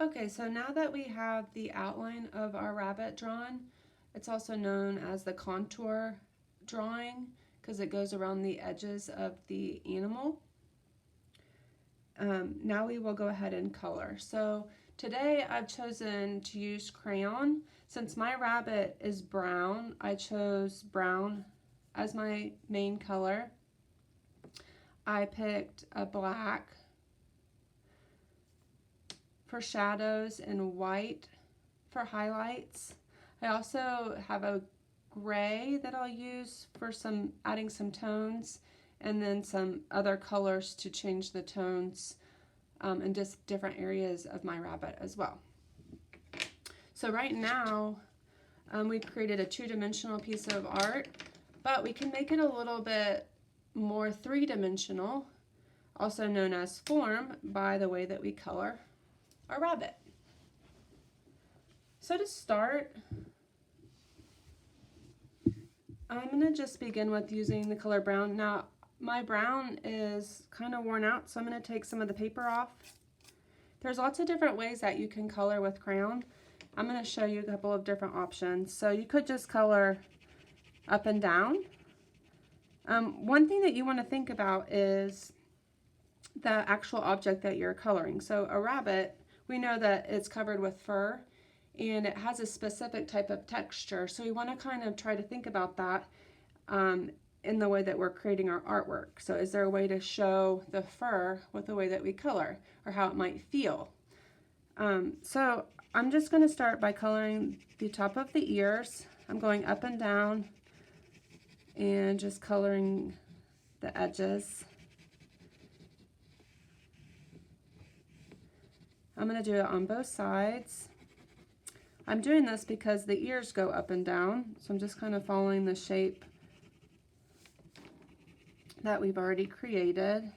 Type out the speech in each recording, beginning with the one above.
Okay, so now that we have the outline of our rabbit drawn, it's also known as the contour drawing because it goes around the edges of the animal. Now we will go ahead and color. So today I've chosen to use crayon. Since my rabbit is brown, I chose brown as my main color. I picked a black for shadows and white for highlights. I also have a gray that I'll use for adding some tones, and then some other colors to change the tones in just different areas of my rabbit as well. So right now we've created a two-dimensional piece of art, but we can make it a little bit more three-dimensional, also known as form, by the way that we color our rabbit. So to start, I'm going to just begin with using the color brown. Now my brown is kind of worn out, so I'm going to take some of the paper off. There's lots of different ways that you can color with crayon. I'm going to show you a couple of different options. So you could just color up and down. One thing that you want to think about is the actual object that you're coloring. So a rabbit, we know that it's covered with fur and it has a specific type of texture. So we want to kind of try to think about that in the way that we're creating our artwork. So is there a way to show the fur with the way that we color, or how it might feel? So I'm just going to start by coloring the top of the ears. I'm going up and down and just coloring the edges. I'm going to do it on both sides. I'm doing this because the ears go up and down, so I'm just kind of following the shape that we've already created.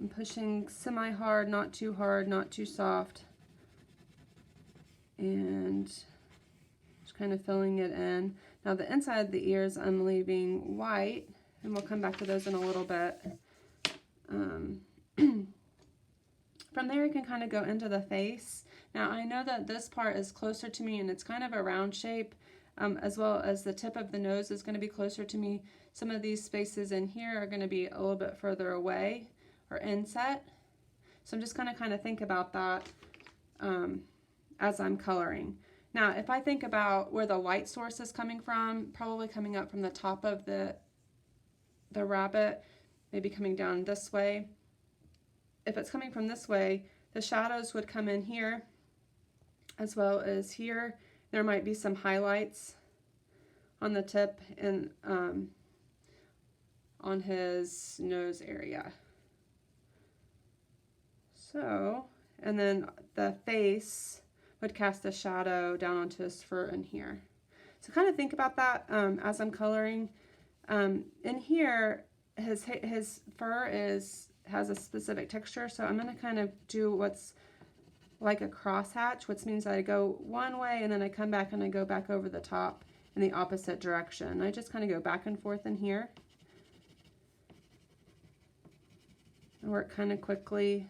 I'm pushing semi-hard, not too hard, not too soft, and just kind of filling it in. Now the inside of the ears I'm leaving white, and we'll come back to those in a little bit. From there you can kind of go into the face. Now I know that this part is closer to me and it's kind of a round shape, as well as the tip of the nose is going to be closer to me. Some of these spaces in here are going to be a little bit further away or inset. So I'm just going to kind of think about that as I'm coloring. Now if I think about where the light source is coming from, probably coming up from the top of the rabbit, maybe coming down this way. If it's coming from this way, the shadows would come in here as well as here. There might be some highlights on the tip and on his nose area. So, and then the face would cast a shadow down onto his fur in here. So kind of think about that as I'm coloring. In here, his fur has a specific texture, so I'm going to kind of do what's like a crosshatch, which means I go one way and then I come back and I go back over the top in the opposite direction. I just kind of go back and forth in here. I work kind of quickly.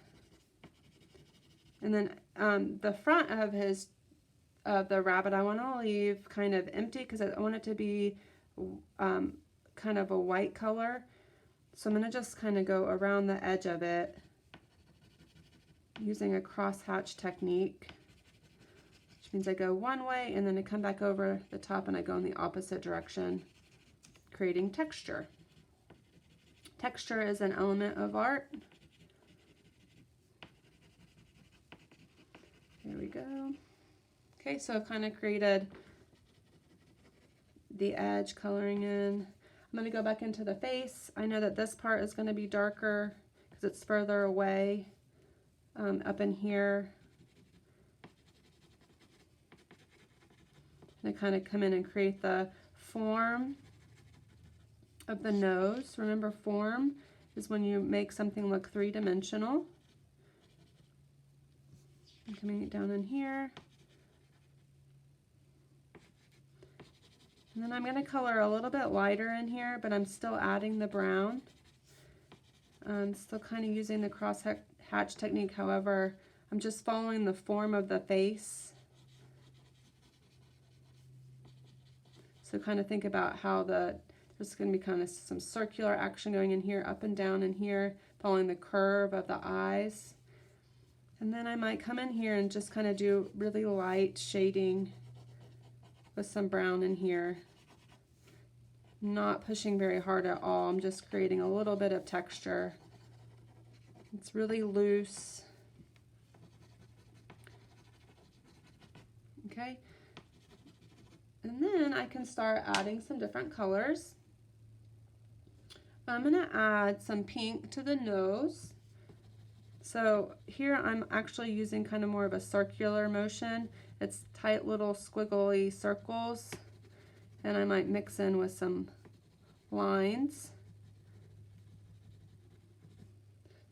And then the front of the rabbit I want to leave kind of empty because I want it to be kind of a white color. So I'm going to just kind of go around the edge of it using a crosshatch technique, which means I go one way and then I come back over the top and I go in the opposite direction, creating texture. Texture is an element of art. There we go. Okay, so I've kind of created the edge, coloring in. I'm going to go back into the face. I know that this part is going to be darker because it's further away up in here. And I kind of come in and create the form of the nose. Remember, form is when you make something look three-dimensional. I'm coming down in here. And then I'm going to color a little bit lighter in here, but I'm still adding the brown. I'm still kind of using the cross hatch technique, however, I'm just following the form of the face. So kind of think about how there's going to be kind of some circular action going in here, up and down in here, following the curve of the eyes. And then I might come in here and just kind of do really light shading with some brown in here. Not pushing very hard at all. I'm just creating a little bit of texture. It's really loose. Okay. And then I can start adding some different colors. I'm going to add some pink to the nose. So here I'm actually using kind of more of a circular motion. It's tight little squiggly circles. And I might mix in with some lines.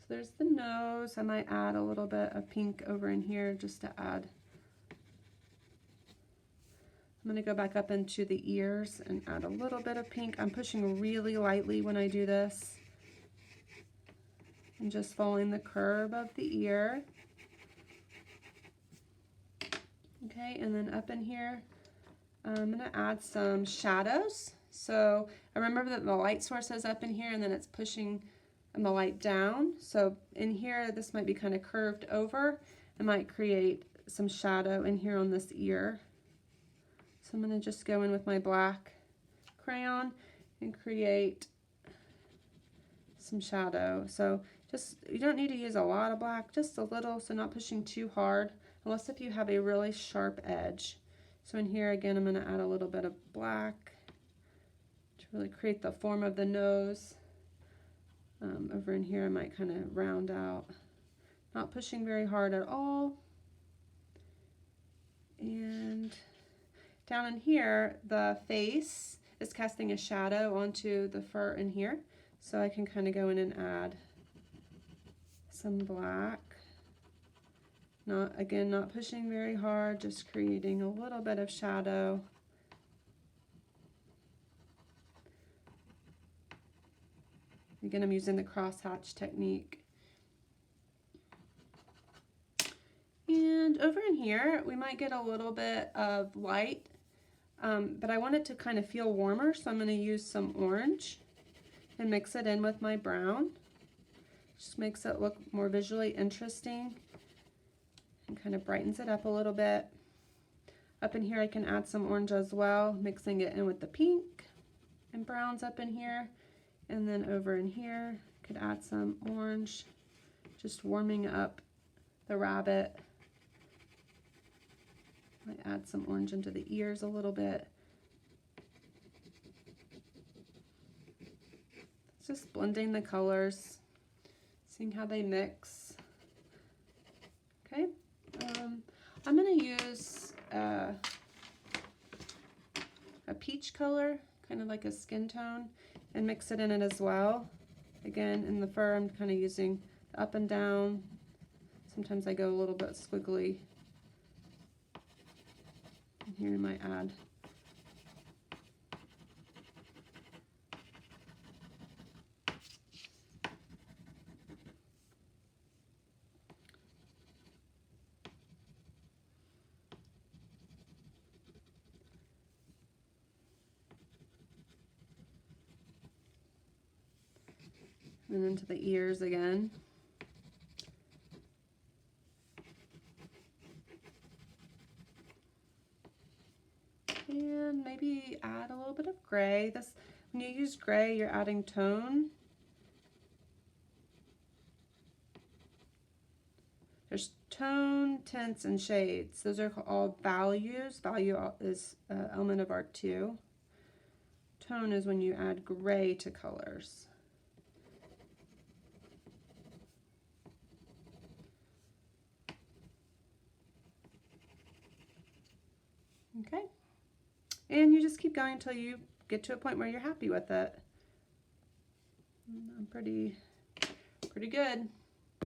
So there's the nose. I might add a little bit of pink over in here just to add. I'm going to go back up into the ears and add a little bit of pink. I'm pushing really lightly when I do this. And just following the curve of the ear. Okay, and then up in here, I'm going to add some shadows. So I remember that the light source is up in here and then it's pushing the light down. So in here, this might be kind of curved over. I might create some shadow in here on this ear. So I'm going to just go in with my black crayon and create some shadow. So just, you don't need to use a lot of black, just a little, so not pushing too hard, unless if you have a really sharp edge. So in here again, I'm going to add a little bit of black to really create the form of the nose. Over in here I might kind of round out, not pushing very hard at all. And down in here, the face is casting a shadow onto the fur in here. So I can kind of go in and add some black. Again, not pushing very hard, just creating a little bit of shadow. Again, I'm using the crosshatch technique. And over in here, we might get a little bit of light, but I want it to kind of feel warmer, so I'm going to use some orange and mix it in with my brown. Just makes it look more visually interesting and kind of brightens it up a little bit. Up in here, I can add some orange as well, mixing it in with the pink and browns up in here. And then over in here, could add some orange, just warming up the rabbit. Might add some orange into the ears a little bit. It's just blending the colors, seeing how they mix. Okay, I'm going to use a peach color, kind of like a skin tone, and mix it in it as well. Again, in the fur, I'm kind of using up and down. Sometimes I go a little bit squiggly. And here I might add and into the ears again. And maybe add a little bit of gray. When you use gray, you're adding tone. There's tone, tints, and shades. Those are all values. Value is an element of art too. Tone is when you add gray to colors. Okay. And you just keep going until you get to a point where you're happy with it. I'm pretty good.